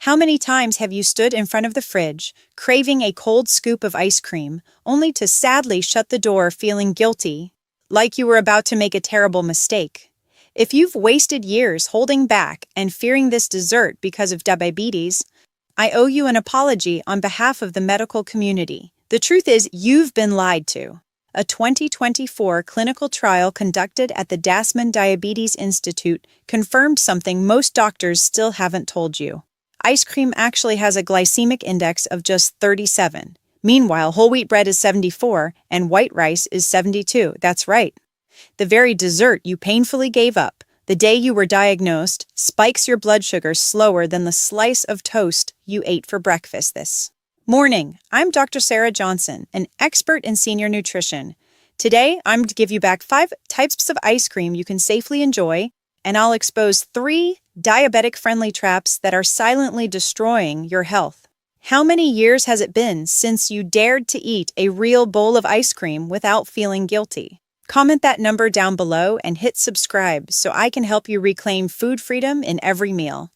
How many times have you stood in front of the fridge, craving a cold scoop of ice cream, only to sadly shut the door feeling guilty, like you were about to make a terrible mistake? If you've wasted years holding back and fearing this dessert because of diabetes, I owe you an apology on behalf of the medical community. The truth is, you've been lied to. A 2024 clinical trial conducted at the Dasman Diabetes Institute confirmed something most doctors still haven't told you. Ice cream actually has a glycemic index of just 37. Meanwhile, whole wheat bread is 74 and white rice is 72. That's right. The very dessert you painfully gave up the day you were diagnosed spikes your blood sugar slower than the slice of toast you ate for breakfast this morning. I'm Dr. Sarah Johnson, an expert in senior nutrition. Today, I'm going to give you back 5 types of ice cream you can safely enjoy, and I'll expose 3 diabetic-friendly traps that are silently destroying your health. How many years has it been since you dared to eat a real bowl of ice cream without feeling guilty? Comment that number down below and hit subscribe so I can help you reclaim food freedom in every meal.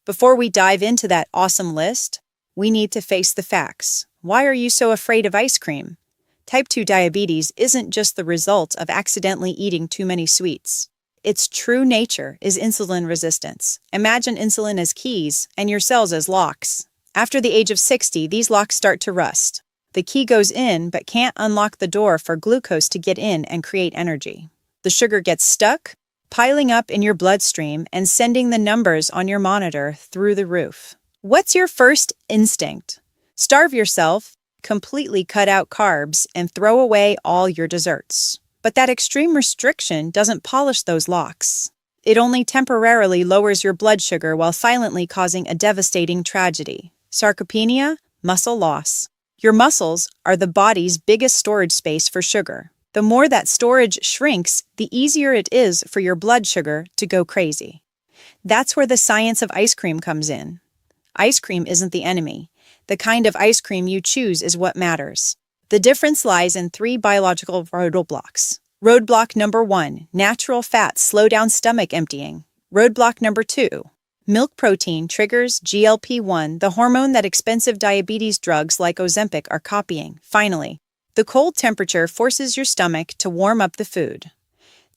Before we dive into that awesome list, we need to face the facts. Why are you so afraid of ice cream? Type 2 diabetes isn't just the result of accidentally eating too many sweets. Its true nature is insulin resistance. Imagine insulin as keys and your cells as locks. After the age of 60, these locks start to rust. The key goes in but can't unlock the door for glucose to get in and create energy. The sugar gets stuck, piling up in your bloodstream and sending the numbers on your monitor through the roof. What's your first instinct? Starve yourself, completely cut out carbs, and throw away all your desserts. But that extreme restriction doesn't polish those locks. It only temporarily lowers your blood sugar while silently causing a devastating tragedy: sarcopenia, muscle loss. Your muscles are the body's biggest storage space for sugar. The more that storage shrinks, the easier it is for your blood sugar to go crazy. That's where the science of ice cream comes in. Ice cream isn't the enemy. The kind of ice cream you choose is what matters. The difference lies in 3 biological roadblocks. Roadblock number 1, natural fats slow down stomach emptying. Roadblock number 2, milk protein triggers GLP-1, the hormone that expensive diabetes drugs like Ozempic are copying. Finally, the cold temperature forces your stomach to warm up the food.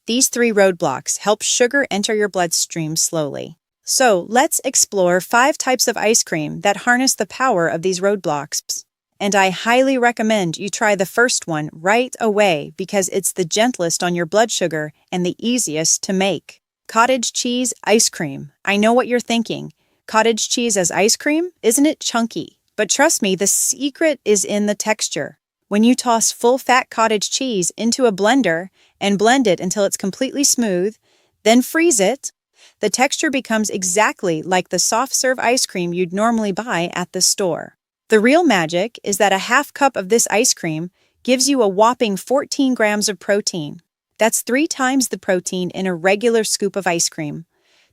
These 3 roadblocks help sugar enter your bloodstream slowly. So let's explore 5 types of ice cream that harness the power of these roadblocks. And I highly recommend you try the first one right away because it's the gentlest on your blood sugar and the easiest to make. Cottage cheese ice cream. I know what you're thinking. Cottage cheese as ice cream? Isn't it chunky? But trust me, the secret is in the texture. When you toss full-fat cottage cheese into a blender and blend it until it's completely smooth, then freeze it, the texture becomes exactly like the soft-serve ice cream you'd normally buy at the store. The real magic is that a half cup of this ice cream gives you a whopping 14 grams of protein. That's 3 times the protein in a regular scoop of ice cream.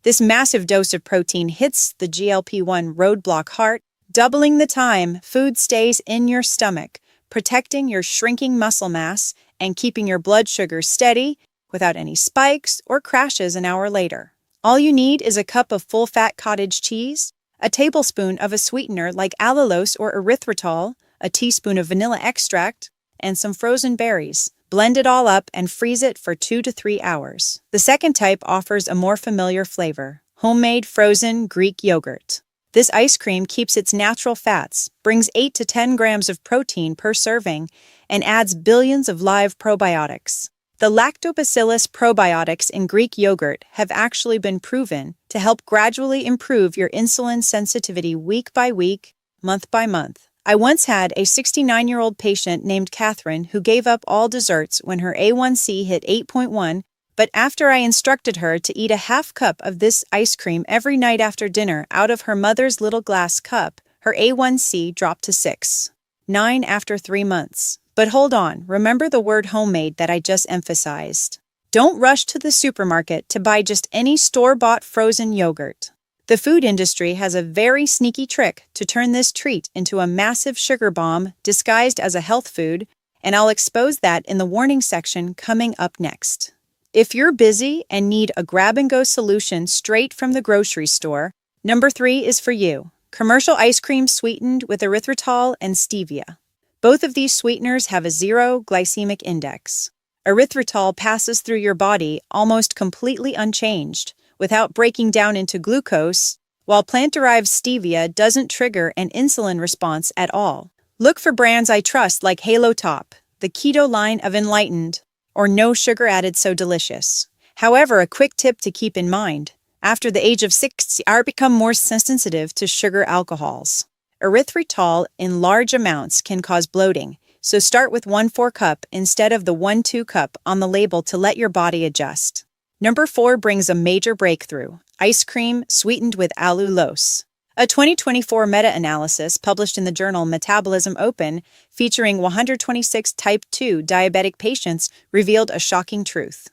This massive dose of protein hits the GLP-1 roadblock hard, doubling the time food stays in your stomach, protecting your shrinking muscle mass and keeping your blood sugar steady without any spikes or crashes an hour later. All you need is a cup of full-fat cottage cheese, a tablespoon of a sweetener like allulose or erythritol, a teaspoon of vanilla extract, and some frozen berries. Blend it all up and freeze it for 2 to 3 hours. The second type offers a more familiar flavor: homemade frozen Greek yogurt. This ice cream keeps its natural fats, brings 8 to 10 grams of protein per serving, and adds billions of live probiotics. The lactobacillus probiotics in Greek yogurt have actually been proven to help gradually improve your insulin sensitivity week by week, month by month. I once had a 69-year-old patient named Catherine who gave up all desserts when her A1C hit 8.1, but after I instructed her to eat a half cup of this ice cream every night after dinner out of her mother's little glass cup, her A1C dropped to 6.9 after 3 months. But hold on, remember the word homemade that I just emphasized. Don't rush to the supermarket to buy just any store-bought frozen yogurt. The food industry has a very sneaky trick to turn this treat into a massive sugar bomb disguised as a health food, and I'll expose that in the warning section coming up next. If you're busy and need a grab-and-go solution straight from the grocery store, number 3 is for you: Commercial ice cream sweetened with erythritol and stevia. Both of these sweeteners have a zero glycemic index. Erythritol passes through your body almost completely unchanged, without breaking down into glucose, while plant-derived stevia doesn't trigger an insulin response at all. Look for brands I trust like Halo Top, the keto line of Enlightened, or No Sugar Added So Delicious. However, a quick tip to keep in mind: after the age of 60, you become more sensitive to sugar alcohols. Erythritol in large amounts can cause bloating, so start with 1/4 cup instead of the 1/2 cup on the label to let your body adjust. Number 4 brings a major breakthrough: ice cream sweetened with allulose. A 2024 meta-analysis published in the journal Metabolism Open, featuring 126 type 2 diabetic patients, revealed a shocking truth.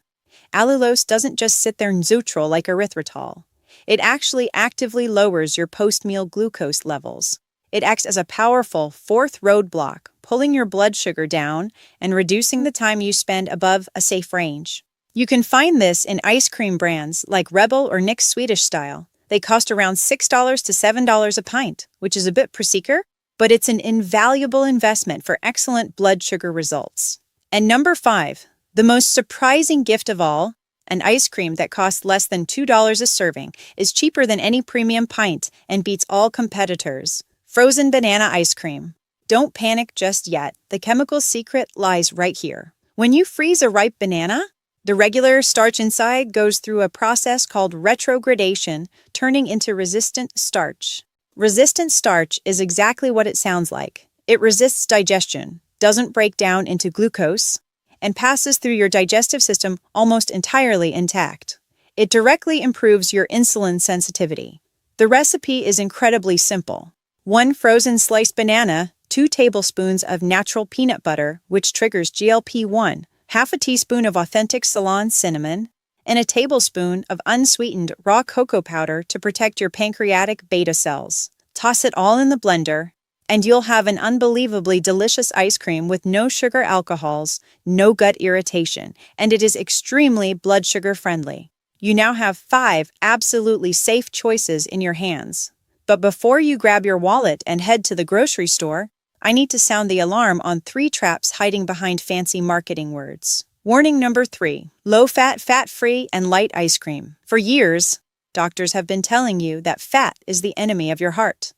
Allulose doesn't just sit there neutral like erythritol. It actually actively lowers your post-meal glucose levels. It acts as a powerful fourth roadblock, pulling your blood sugar down and reducing the time you spend above a safe range. You can find this in ice cream brands like Rebel or Nick's Swedish Style. They cost around $6 to $7 a pint, which is a bit pricier, but it's an invaluable investment for excellent blood sugar results. And number 5, the most surprising gift of all, an ice cream that costs less than $2 a serving, is cheaper than any premium pint and beats all competitors. Frozen banana ice cream. Don't panic just yet. The chemical secret lies right here. When you freeze a ripe banana, the regular starch inside goes through a process called retrogradation, turning into resistant starch. Resistant starch is exactly what it sounds like. It resists digestion, doesn't break down into glucose, and passes through your digestive system almost entirely intact. It directly improves your insulin sensitivity. The recipe is incredibly simple. 1 frozen sliced banana, 2 tablespoons of natural peanut butter, which triggers GLP-1, half a teaspoon of authentic Ceylon cinnamon, and a tablespoon of unsweetened raw cocoa powder to protect your pancreatic beta cells. Toss it all in the blender, and you'll have an unbelievably delicious ice cream with no sugar alcohols, no gut irritation, and it is extremely blood sugar friendly. You now have 5 absolutely safe choices in your hands. But before you grab your wallet and head to the grocery store, I need to sound the alarm on 3 traps hiding behind fancy marketing words. Warning number 3, low-fat, fat-free, and light ice cream. For years, doctors have been telling you that fat is the enemy of your heart.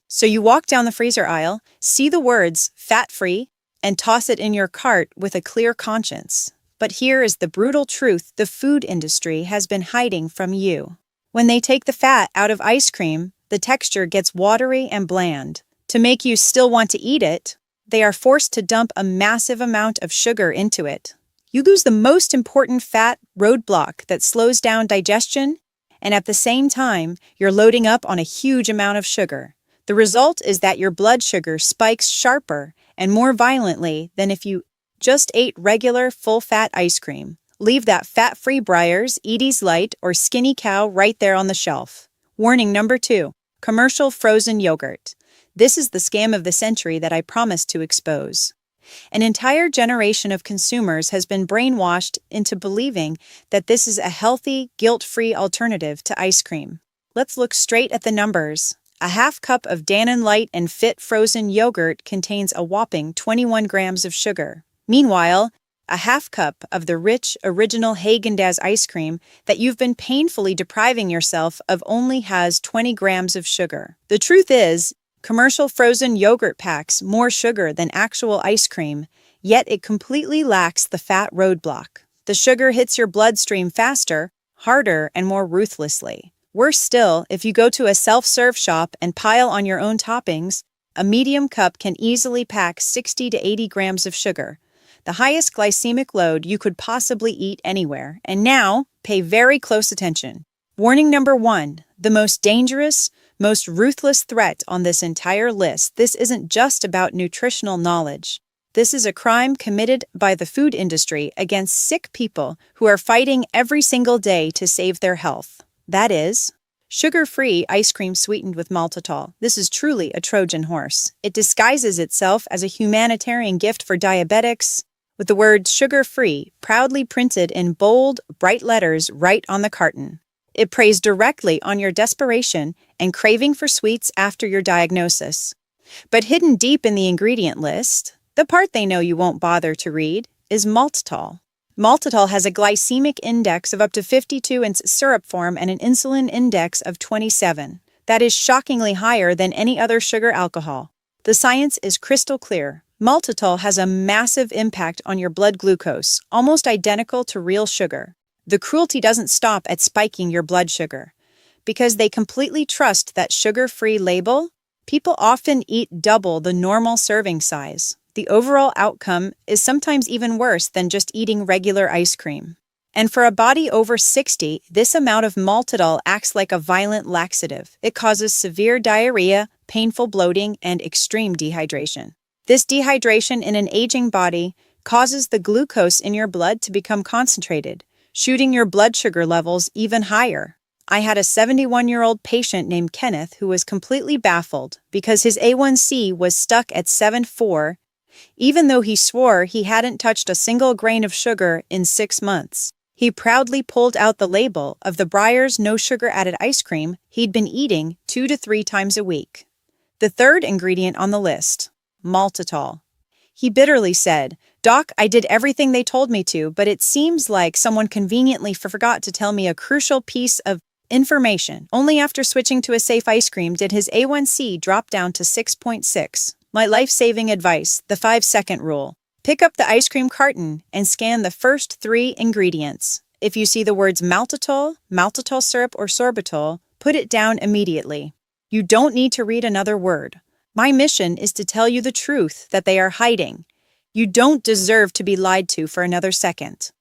So you walk down the freezer aisle, see the words fat-free, and toss it in your cart with a clear conscience. But here is the brutal truth the food industry has been hiding from you. When they take the fat out of ice cream, the texture gets watery and bland. To make you still want to eat it, they are forced to dump a massive amount of sugar into it. You lose the most important fat roadblock that slows down digestion, and at the same time, you're loading up on a huge amount of sugar. The result is that your blood sugar spikes sharper and more violently than if you just ate regular full-fat ice cream. Leave that fat-free Breyers, Edy's Light, or Skinny Cow right there on the shelf. Warning number 2, commercial frozen yogurt. This is the scam of the century that I promised to expose. An entire generation of consumers has been brainwashed into believing that this is a healthy, guilt-free alternative to ice cream. Let's look straight at the numbers. A half cup of Dannon Light and Fit frozen yogurt contains a whopping 21 grams of sugar. Meanwhile, a half cup of the rich, original Häagen-Dazs ice cream that you've been painfully depriving yourself of only has 20 grams of sugar. The truth is, commercial frozen yogurt packs more sugar than actual ice cream, yet it completely lacks the fat roadblock. The sugar hits your bloodstream faster, harder, and more ruthlessly. Worse still, if you go to a self-serve shop and pile on your own toppings, a medium cup can easily pack 60 to 80 grams of sugar, the highest glycemic load you could possibly eat anywhere. And now, pay very close attention. Warning number 1, the most dangerous, most ruthless threat on this entire list. This isn't just about nutritional knowledge. This is a crime committed by the food industry against sick people who are fighting every single day to save their health. That is, sugar-free ice cream sweetened with maltitol. This is truly a Trojan horse. It disguises itself as a humanitarian gift for diabetics, with the word sugar-free proudly printed in bold, bright letters right on the carton. It preys directly on your desperation and craving for sweets after your diagnosis. But hidden deep in the ingredient list, the part they know you won't bother to read, is maltitol. Maltitol has a glycemic index of up to 52 in syrup form and an insulin index of 27. That is shockingly higher than any other sugar alcohol. The science is crystal clear. Maltitol has a massive impact on your blood glucose, almost identical to real sugar. The cruelty doesn't stop at spiking your blood sugar. Because they completely trust that sugar-free label, people often eat double the normal serving size. The overall outcome is sometimes even worse than just eating regular ice cream. And for a body over 60, this amount of maltitol acts like a violent laxative. It causes severe diarrhea, painful bloating, and extreme dehydration. This dehydration in an aging body causes the glucose in your blood to become concentrated, shooting your blood sugar levels even higher. I had a 71-year-old patient named Kenneth who was completely baffled because his A1C was stuck at 7.4, even though he swore he hadn't touched a single grain of sugar in 6 months. He proudly pulled out the label of the Breyers no sugar added ice cream he'd been eating 2 to 3 times a week. The third ingredient on the list, maltitol. He bitterly said, "Doc, I did everything they told me to, but it seems like someone conveniently forgot to tell me a crucial piece of information. Only after switching to a safe ice cream did his A1C drop down to 6.6. My life-saving advice, the 5-second rule. Pick up the ice cream carton and scan the first 3 ingredients. If you see the words maltitol, maltitol syrup, or sorbitol, put it down immediately. You don't need to read another word. My mission is to tell you the truth that they are hiding. You don't deserve to be lied to for another second.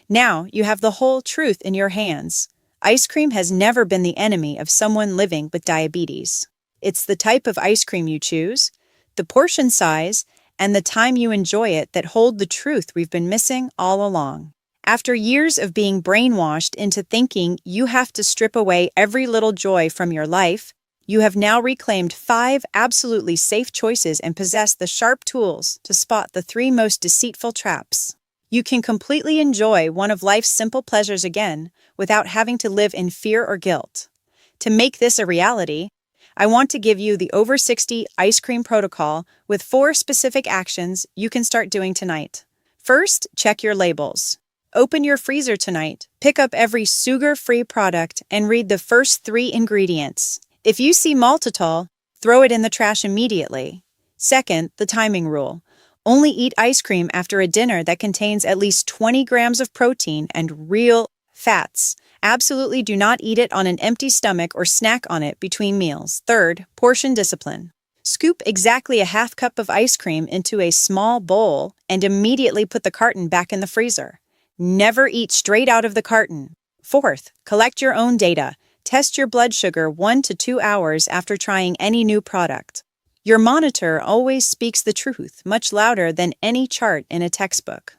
Now you have the whole truth in your hands. Ice cream has never been the enemy of someone living with diabetes. It's the type of ice cream you choose, the portion size, and the time you enjoy it that hold the truth we've been missing all along. After years of being brainwashed into thinking you have to strip away every little joy from your life, you have now reclaimed 5 absolutely safe choices and possess the sharp tools to spot the 3 most deceitful traps. You can completely enjoy one of life's simple pleasures again without having to live in fear or guilt. To make this a reality, I want to give you the Over 60 Ice Cream Protocol with 4 specific actions you can start doing tonight. First, check your labels. Open your freezer tonight, pick up every sugar-free product, and read the first 3 ingredients. If you see maltitol, throw it in the trash immediately. Second, the timing rule. Only eat ice cream after a dinner that contains at least 20 grams of protein and real fats. Absolutely do not eat it on an empty stomach or snack on it between meals. Third, portion discipline. Scoop exactly a half cup of ice cream into a small bowl and immediately put the carton back in the freezer. Never eat straight out of the carton. Fourth, collect your own data. Test your blood sugar 1 to 2 hours after trying any new product. Your monitor always speaks the truth, much louder than any chart in a textbook.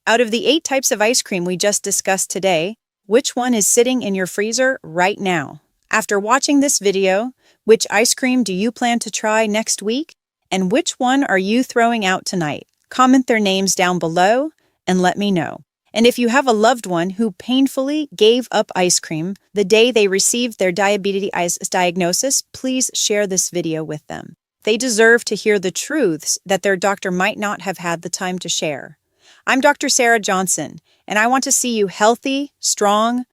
Out of the 8 types of ice cream we just discussed today, which one is sitting in your freezer right now? After watching this video, which ice cream do you plan to try next week? And which one are you throwing out tonight? Comment their names down below and let me know. And if you have a loved one who painfully gave up ice cream the day they received their diabetes diagnosis, please share this video with them. They deserve to hear the truths that their doctor might not have had the time to share. I'm Dr. Sarah Johnson, and I want to see you healthy, strong,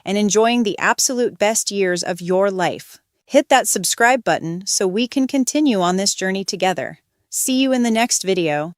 and enjoying the absolute best years of your life. Hit that subscribe button so we can continue on this journey together. See you in the next video.